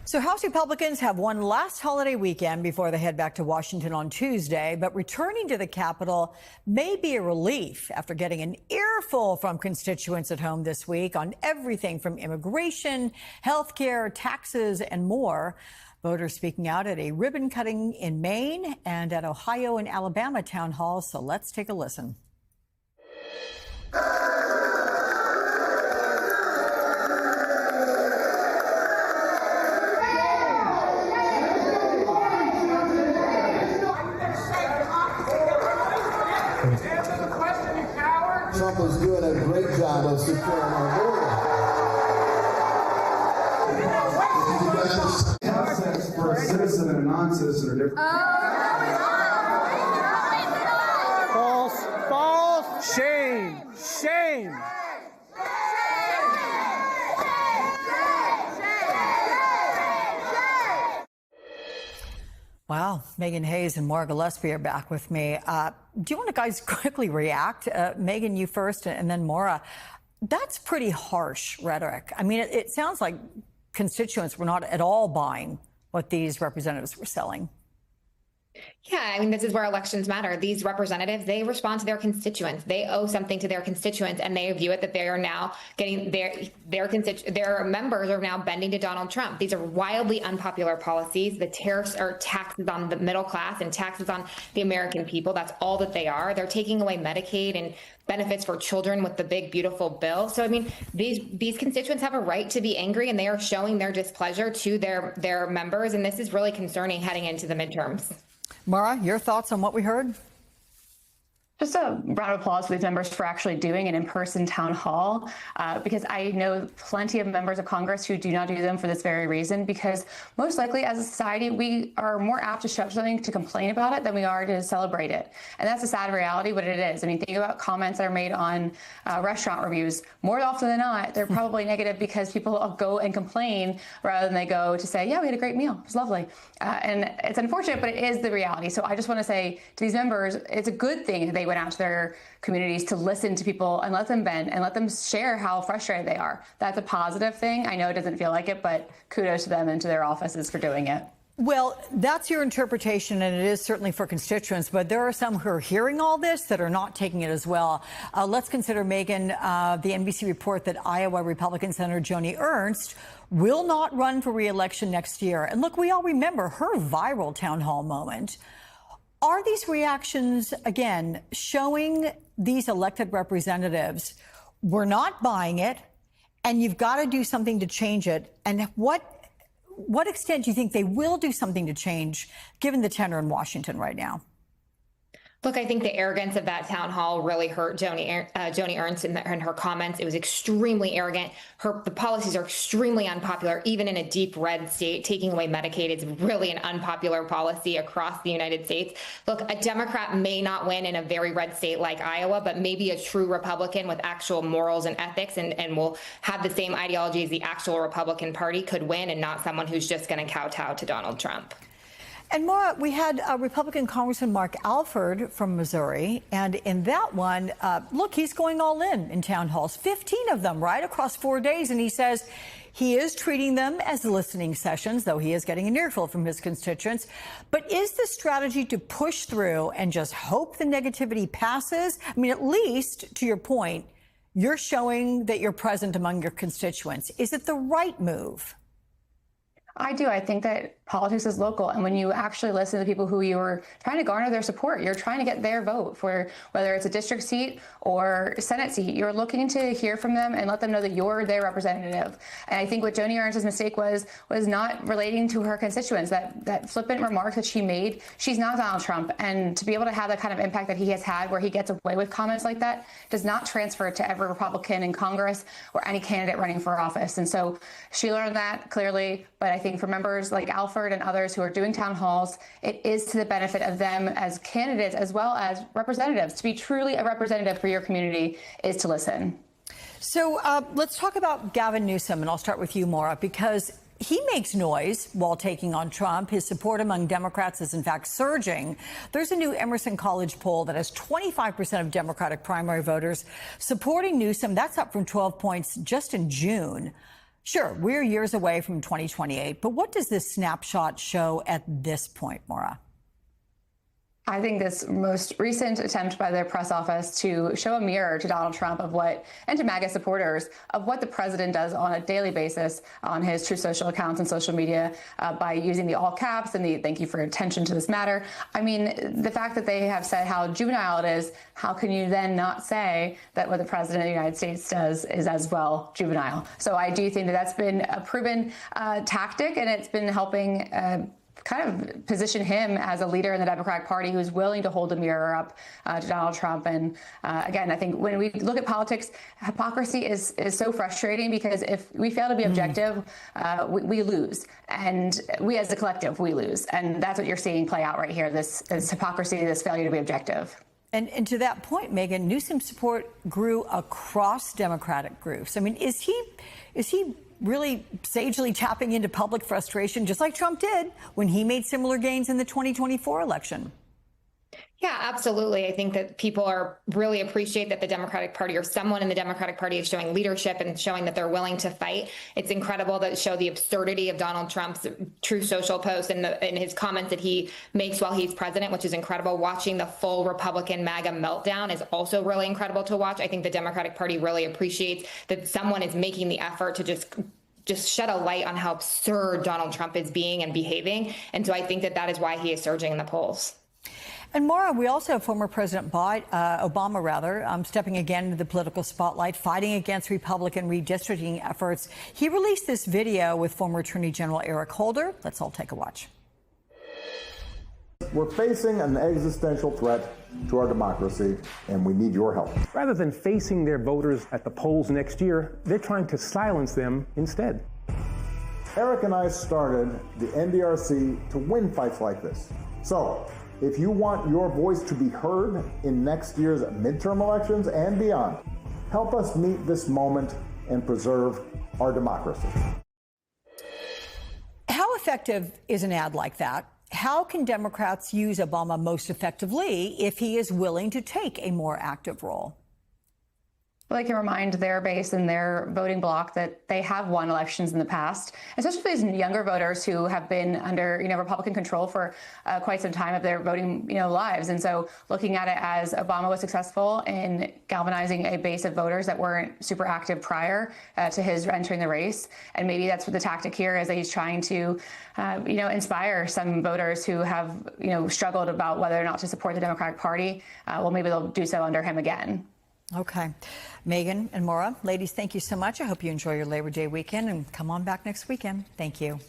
So House Republicans have one last holiday weekend before they head back to Washington on Tuesday, but returning to the Capitol may be a relief after getting an earful from constituents at home this week on everything from immigration, health care, taxes, and more. Voters speaking out at a ribbon cutting in Maine and at Ohio and Alabama town halls. So let's take a listen. Trump is doing a great job of securing our border. Have sex for a citizen and a non-citizen are different. False, false, shame, shame. Wow, Megan Hayes and Maura Gillespie are back with me. Do you want to guys quickly react? Megan, you first, and then Maura. That's pretty harsh rhetoric. I mean, it sounds like constituents were not at all buying what these representatives were selling. Yeah, I mean, this is where elections matter. These representatives, they respond to their constituents. They owe something to their constituents, and they view it that they are now getting their members are now bending to Donald Trump. These are wildly unpopular policies. The tariffs are taxes on the middle class and taxes on the American people. That's all that they are. They're taking away Medicaid and benefits for children with the big, beautiful bill. So, I mean, these constituents have a right to be angry, and they are showing their displeasure to their members. And this is really concerning heading into the midterms. Maura, your thoughts on what we heard? Just a round of applause for these members for actually doing an in-person town hall, because I know plenty of members of Congress who do not do them for this very reason, because most likely as a society, we are more apt to show something to complain about it than we are to celebrate it. And that's a sad reality, but it is. I mean, think about comments that are made on restaurant reviews. More often than not, they're probably negative because people go and complain rather than they go to say, yeah, we had a great meal. It was lovely. And it's unfortunate, but it is the reality. So I just want to say to these members, it's a good thing that they went out to their communities to listen to people and let them bend and let them share how frustrated they are. That's a positive thing. I know it doesn't feel like it, but kudos to them and to their offices for doing it. Well, that's your interpretation, and it is certainly for constituents, but there are some who are hearing all this that are not taking it as well. Let's consider, Megan, the NBC report that Iowa Republican Senator Joni Ernst will not run for re-election next year. And look, we all remember her viral town hall moment. Are these reactions, again, showing these elected representatives we're not buying it, and you've got to do something to change it? And what extent do you think they will do something to change, given the tenor in Washington right now? Look, I think the arrogance of that town hall really hurt Joni Ernst in her comments. It was extremely arrogant. The policies are extremely unpopular, even in a deep red state. Taking away Medicaid is really an unpopular policy across the United States. Look, a Democrat may not win in a very red state like Iowa, but maybe a true Republican with actual morals and ethics and will have the same ideology as the actual Republican Party could win, and not someone who's just going to kowtow to Donald Trump. And Maura, we had Republican Congressman Mark Alford from Missouri, and in that one, look, he's going all in town halls, 15 of them, right, across 4 days, and he says he is treating them as listening sessions, though he is getting an earful from his constituents. But is the strategy to push through and just hope the negativity passes? I mean, at least, to your point, you're showing that you're present among your constituents. Is it the right move? I do. I think that politics is local. And when you actually listen to people who you are trying to garner their support, you're trying to get their vote for whether it's a district seat or Senate seat, you're looking to hear from them and let them know that you're their representative. And I think what Joni Ernst's mistake was not relating to her constituents, that flippant remark that she made. She's not Donald Trump. And to be able to have that kind of impact that he has had where he gets away with comments like that does not transfer to every Republican in Congress or any candidate running for office. And so she learned that clearly. But I think for members like Alford and others who are doing town halls, it is to the benefit of them as candidates as well as representatives. To be truly a representative for your community is to listen. So let's talk about Gavin Newsom, and I'll start with you, Maura, because he makes noise while taking on Trump. His support among Democrats is, in fact, surging. There's a new Emerson College poll that has 25% of Democratic primary voters supporting Newsom. That's up from 12 points just in June. Sure, we're years away from 2028, but what does this snapshot show at this point, Maura? I think this most recent attempt by the press office to show a mirror to Donald Trump and to MAGA supporters of what the president does on a daily basis on his Truth Social accounts and social media by using the all caps and the "thank you for your attention to this matter." I mean, the fact that they have said how juvenile it is, how can you then not say that what the president of the United States does is as well juvenile? So I do think that that's been a proven tactic, and it's been helping kind of position him as a leader in the Democratic Party who's willing to hold a mirror up to Donald Trump. And again, I think when we look at politics, hypocrisy is so frustrating, because if we fail to be objective, we lose. And we as a collective, we lose. And that's what you're seeing play out right here, this hypocrisy, this failure to be objective. And to that point, Megan, Newsom's support grew across Democratic groups. I mean, is he really sagely tapping into public frustration, just like Trump did when he made similar gains in the 2024 election? Yeah, absolutely. I think that people really appreciate that the Democratic Party or someone in the Democratic Party is showing leadership and showing that they're willing to fight. It's incredible to show the absurdity of Donald Trump's Truth Social post and his comments that he makes while he's president, which is incredible. Watching the full Republican MAGA meltdown is also really incredible to watch. I think the Democratic Party really appreciates that someone is making the effort to just shed a light on how absurd Donald Trump is being and behaving. And so I think that is why he is surging in the polls. And Maura, we also have former President Obama, stepping again into the political spotlight, fighting against Republican redistricting efforts. He released this video with former Attorney General Eric Holder. Let's all take a watch. We're facing an existential threat to our democracy, and we need your help. Rather than facing their voters at the polls next year, they're trying to silence them instead. Eric and I started the NDRC to win fights like this. So, if you want your voice to be heard in next year's midterm elections and beyond, help us meet this moment and preserve our democracy. How effective is an ad like that? How can Democrats use Obama most effectively if he is willing to take a more active role? Well, they can remind their base and their voting bloc that they have won elections in the past, especially these younger voters who have been under, Republican control for quite some time of their voting, lives. And so looking at it as Obama was successful in galvanizing a base of voters that weren't super active prior to his entering the race. And maybe that's what the tactic here is, that he's trying to, inspire some voters who have, struggled about whether or not to support the Democratic Party. Well, maybe they'll do so under him again. Okay. Megan and Maura, ladies, thank you so much. I hope you enjoy your Labor Day weekend and come on back next weekend. Thank you.